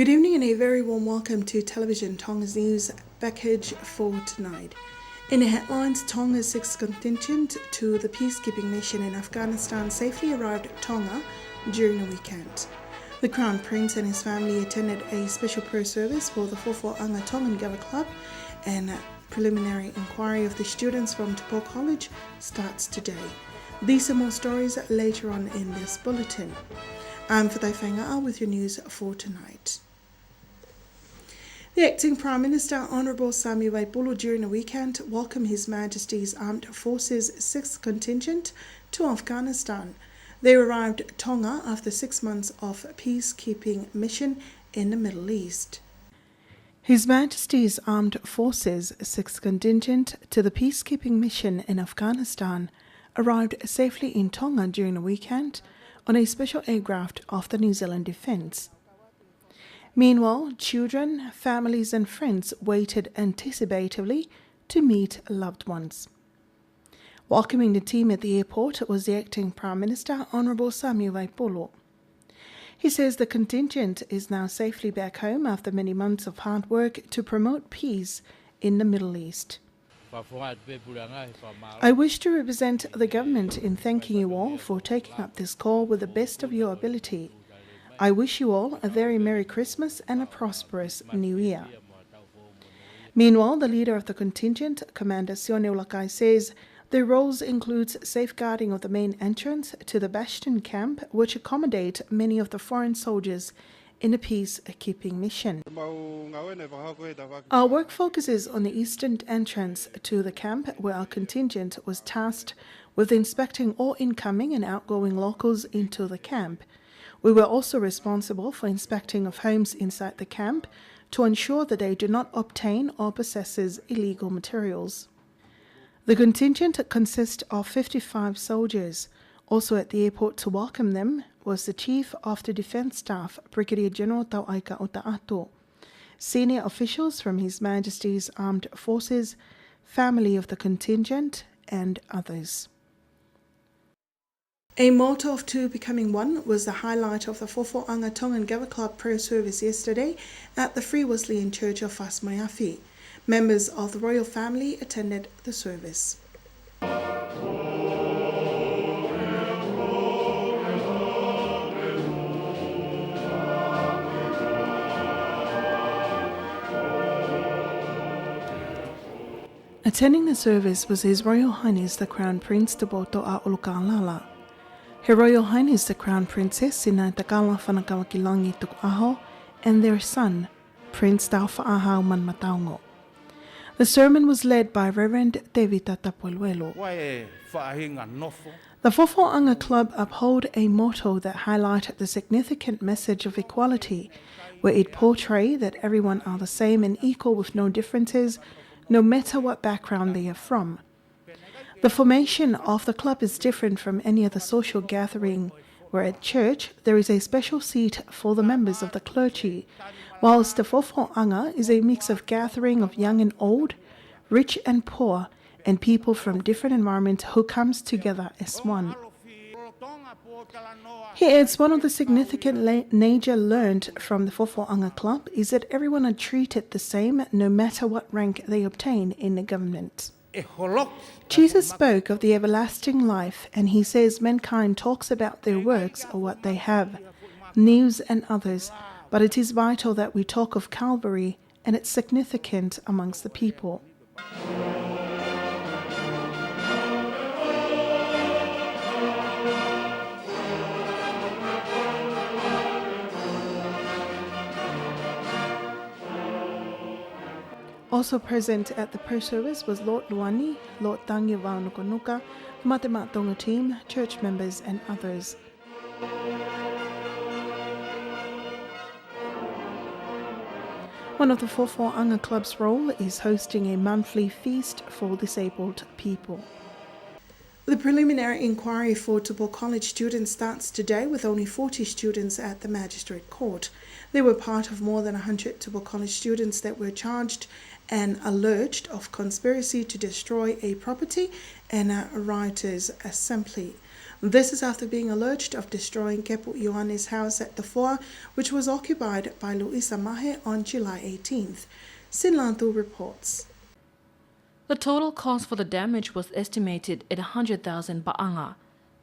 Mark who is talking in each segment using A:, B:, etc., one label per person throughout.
A: Good evening and a very warm welcome to Television Tonga's news package for tonight. In the headlines, Tonga's sixth contingent to the peacekeeping mission in Afghanistan safely arrived at Tonga during the weekend. The Crown Prince and his family attended a special prayer service for the Fofo'anga Tongan Gava Club, and a preliminary inquiry of the students from Te Pō College starts today. These and more stories later on in this bulletin. I'm Fatai Whainga'a with your news for tonight. The acting Prime Minister, Honourable Sami Waipulu, during the weekend welcomed His Majesty's Armed Forces 6th contingent to Afghanistan. They arrived at Tonga after 6 months of peacekeeping mission in the Middle East. His Majesty's Armed Forces 6th contingent to the peacekeeping mission in Afghanistan arrived safely in Tonga during the weekend on a special aircraft of the New Zealand Defence. Meanwhile, children, families and friends waited anticipatively to meet loved ones. Welcoming the team at the airport was the acting Prime Minister, Honourable Sami Waipulu. He says the contingent is now safely back home after many months of hard work to promote peace in the Middle East. I wish to represent the government in thanking you all for taking up this call with the best of your ability. I wish you all a very Merry Christmas and a prosperous New Year. Meanwhile, the leader of the contingent, Commander Sione Ulakai, says their roles includes safeguarding of the main entrance to the Bastion camp, which accommodate many of the foreign soldiers in a peacekeeping mission. Our work focuses on the eastern entrance to the camp, where our contingent was tasked with inspecting all incoming and outgoing locals into the camp. We were also responsible for inspecting of homes inside the camp to ensure that they do not obtain or possess illegal materials. The contingent consists of 55 soldiers. Also at the airport to welcome them was the Chief of the Defence Staff, Brigadier General Tauaika Ota'ato, senior officials from His Majesty's Armed Forces, family of the contingent, and others. A motto of two becoming one was the highlight of the Fofo'anga Tongan Gava Club prayer service yesterday at the Free Wesleyan Church of Whasmaiafi. Members of the royal family attended the service. Attending the service was His Royal Highness the Crown Prince Te Boto'a Ulukalala. Her Royal Highness the Crown Princess Sina Takala Whanakawakilangi Tuku'aho, and their son, Prince Taufa'ahau Manmataongo. The sermon was led by Reverend Tevita Tapueluelo. The Fofo'anga Club uphold a motto that highlighted the significant message of equality, where it portrays that everyone are the same and equal with no differences, no matter what background they are from. The formation of the club is different from any other social gathering, where at church there is a special seat for the members of the clergy, whilst the Fofo'anga is a mix of gathering of young and old, rich and poor, and people from different environments who comes together as one. He adds one of the significant nature learned from the Fofo'anga Club is that everyone are treated the same no matter what rank they obtain in the government. Jesus spoke of the everlasting life, and he says mankind talks about their works or what they have, news and others, but it is vital that we talk of Calvary and its significance amongst the people. Also present at the prayer service was Lord Luani, Lord Tangi Vaunukonuka, the Matematonga team, church members and others. One of the Fofo'anga Club's role is hosting a monthly feast for disabled people. The preliminary inquiry for Te Pō College students starts today with only 40 students at the Magistrate Court. They were part of more than 100 Te Pō College students that were charged and alleged of conspiracy to destroy a property and a rioters' assembly. This is after being alleged of destroying Kepu Ioane's house at the Foa, which was occupied by Luisa Mahe on July 18th. Sinlantu reports.
B: The total cost for the damage was estimated at 100,000 ba'anga.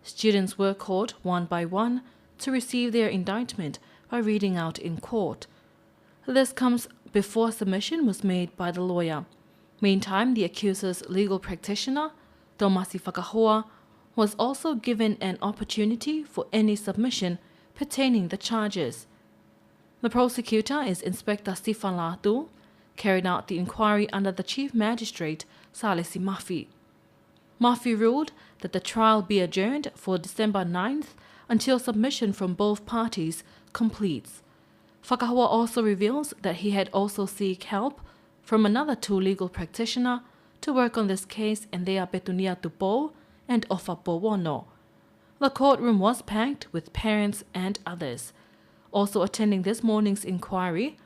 B: Students were called one by one to receive their indictment by reading out in court. This comes before submission was made by the lawyer. Meantime, the accuser's legal practitioner, Tomasi Whakahoa, was also given an opportunity for any submission pertaining the charges. The prosecutor is Inspector Stefan Latu, carried out the inquiry under the Chief Magistrate Salesi Mafi. Mafi ruled that the trial be adjourned for December 9th until submission from both parties completes. Whakahoa also reveals that he had also sought help from another two legal practitioners to work on this case, and they are Petunia Tupo and Ofa Powono. The courtroom was packed with parents and others. Also attending this morning's inquiry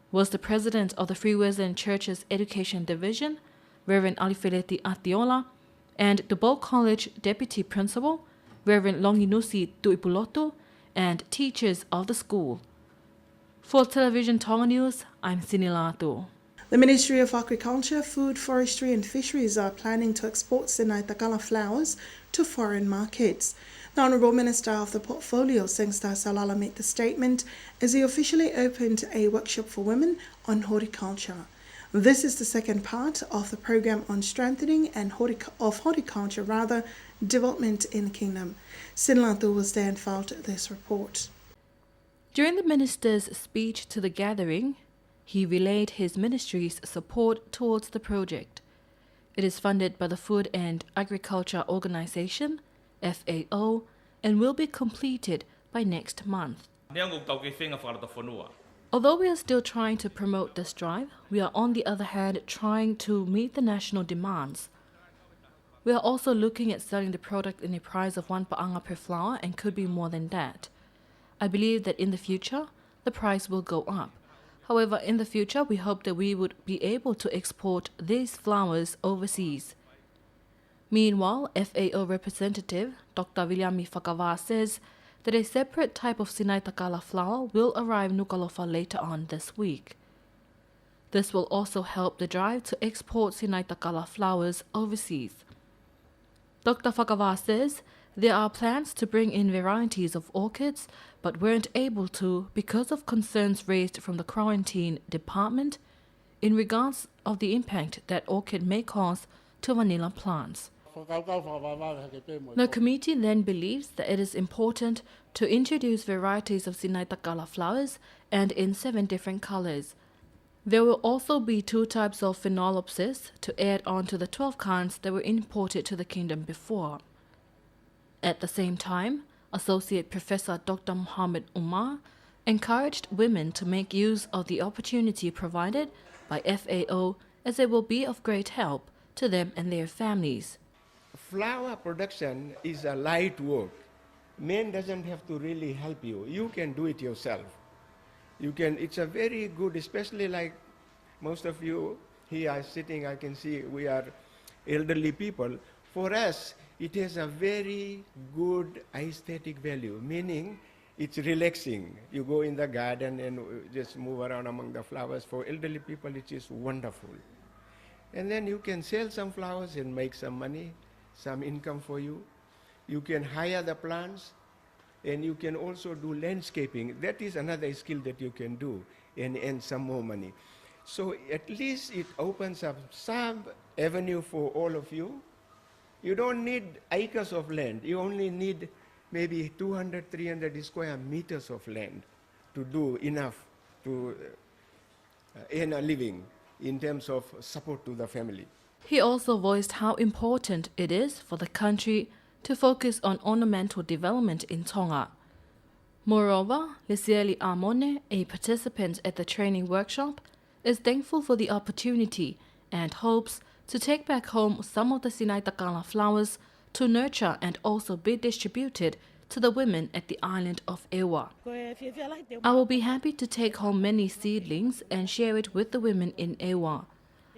B: was the president of the Free Wesleyan Church's Education Division, Reverend Alifeleti Atiola, and Tupo College Deputy Principal, Reverend Longinusi Tuipulotu, and teachers of the school. For Television Tonga News, I'm Sinilatu.
A: The Ministry of Agriculture, Food, Forestry and Fisheries are planning to export Sinai Takala flowers to foreign markets. The Honourable Minister of the Portfolio, Sengsta Salala, made the statement as he officially opened a workshop for women on horticulture. This is the second part of the program on strengthening and horticulture development in the kingdom. Sinlantu was there and filed this report.
B: During the minister's speech to the gathering, he relayed his ministry's support towards the project. It is funded by the Food and Agriculture Organization, FAO, and will be completed by next month. Although we are still trying to promote this drive, we are on the other hand trying to meet the national demands. We are also looking at selling the product in a price of 1 pa'anga per flower and could be more than that. I believe that in the future, the price will go up. However, in the future, we hope that we would be able to export these flowers overseas. Meanwhile, FAO representative Dr. Viliami Whakawā says that a separate type of Sinai Takala flower will arrive Nuku'alofa later on this week. This will also help the drive to export Sinai Takala flowers overseas. Dr. Whakawā says there are plans to bring in varieties of orchids, but weren't able to because of concerns raised from the quarantine department in regards of the impact that orchid may cause to vanilla plants. The committee then believes that it is important to introduce varieties of Sinai Takala flowers and in 7 different colors. There will also be 2 types of Phenolopsis to add on to the 12 kinds that were imported to the kingdom before. At the same time, Associate Professor Dr. Muhammad Umar encouraged women to make use of the opportunity provided by FAO, as it will be of great help to them and their families.
C: Flower production is a light work. Man doesn't have to really help you. You can do it yourself. It's a very good, especially like most of you here are sitting, I can see we are elderly people. For us, it has a very good aesthetic value, meaning it's relaxing. You go in the garden and just move around among the flowers. For elderly people, it is wonderful. And then you can sell some flowers and make some money, some income for you. You can hire the plants, and you can also do landscaping. That is another skill that you can do and earn some more money. So at least it opens up some avenue for all of you. You don't need acres of land. You only need maybe 200, 300 square meters of land to do enough to earn a living in terms of support to the family.
B: He also voiced how important it is for the country to focus on ornamental development in Tonga. Moreover, Lisieli Amone, a participant at the training workshop, is thankful for the opportunity and hopes to take back home some of the Sinai Takala flowers to nurture and also be distributed to the women at the island of Ewa. I will be happy to take home many seedlings and share it with the women in Ewa.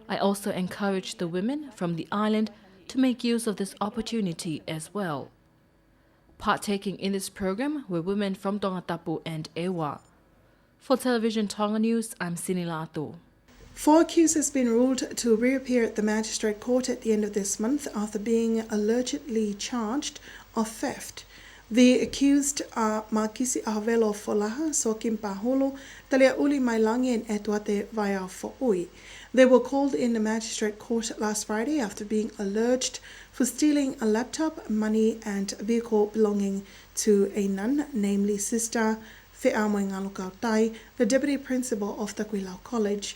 B: I also encourage the women from the island to make use of this opportunity as well. Partaking in this program were women from Tongatapu and Ewa. For Television Tonga News, I'm Sinila Atu.
A: 4 accused has been ruled to reappear at the magistrate court at the end of this month after being allegedly charged of theft. The accused are Makisi Ahavelo Folaha, Sokim Paholo, Talia Uli Mailangi and Etuate Vaya Fo'ui. They were called in the magistrate court last Friday after being alleged for stealing a laptop, money and a vehicle belonging to a nun, namely Sister Fe'amoingalu Kautai, the deputy principal of Taquilau College.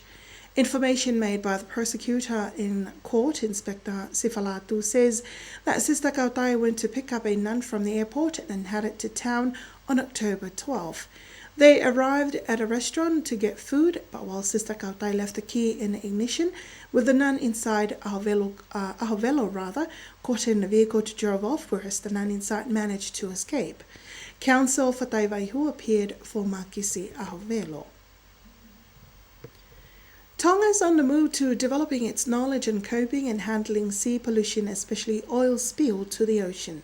A: Information made by the prosecutor in court, Inspector Sifalatu, says that Sister Kautai went to pick up a nun from the airport and headed to town on October 12. They arrived at a restaurant to get food, but while Sister Kautai left the key in the ignition with the nun inside, Ahovelo caught in the vehicle to drove off, whereas the nun inside managed to escape. Counsel for Taiwaihu appeared for Makisi Ahovelo. Tonga is on the move to developing its knowledge on coping and handling sea pollution, especially oil spill to the ocean.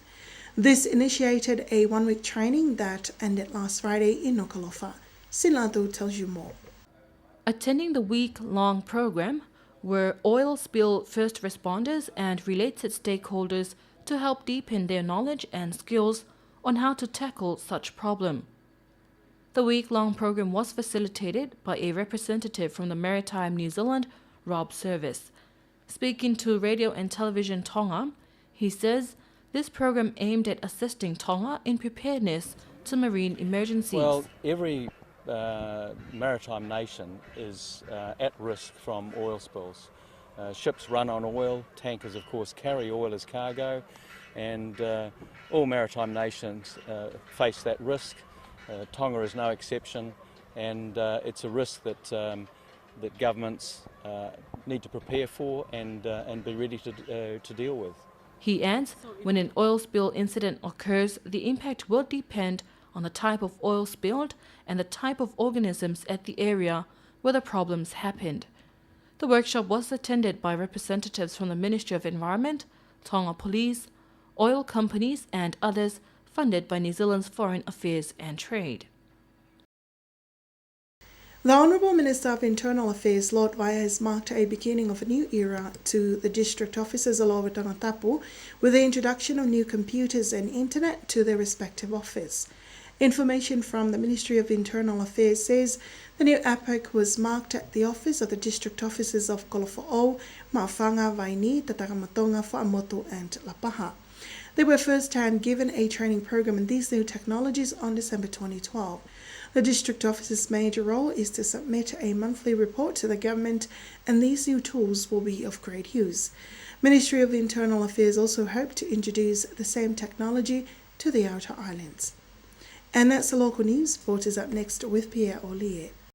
A: This initiated a one-week training that ended last Friday in Nuku'alofa. Sinlatu tells you more.
B: Attending the week-long program were oil spill first responders and related stakeholders to help deepen their knowledge and skills on how to tackle such problem. The week-long program was facilitated by a representative from the Maritime New Zealand, Rob Service. Speaking to Radio and Television Tonga, he says this program aimed at assisting Tonga in preparedness to marine emergencies.
D: Well, every maritime nation is at risk from oil spills. Ships run on oil, tankers of course carry oil as cargo, and all maritime nations face that risk. Tonga is no exception, and it's a risk that that governments need to prepare for and be ready to deal with.
B: He adds, when an oil spill incident occurs, the impact will depend on the type of oil spilled and the type of organisms at the area where the problems happened. The workshop was attended by representatives from the Ministry of Environment, Tonga Police, oil companies and others, funded by New Zealand's Foreign Affairs and Trade.
A: The Honourable Minister of Internal Affairs, Lord Waia, has marked a beginning of a new era to the district offices all over Tongatapu with the introduction of new computers and internet to their respective office. Information from the Ministry of Internal Affairs says the new epoch was marked at the office of the district offices of Kolofo'ou, Ma'awhanga, Vaini, Tatagamatonga, Whaamotu and Lapaha. They were first-hand given a training program in these new technologies on December 2012. The district office's major role is to submit a monthly report to the government, and these new tools will be of great use. Ministry of Internal Affairs also hope to introduce the same technology to the outer islands. And that's the local news. Sport is up next with Pierre Ollier.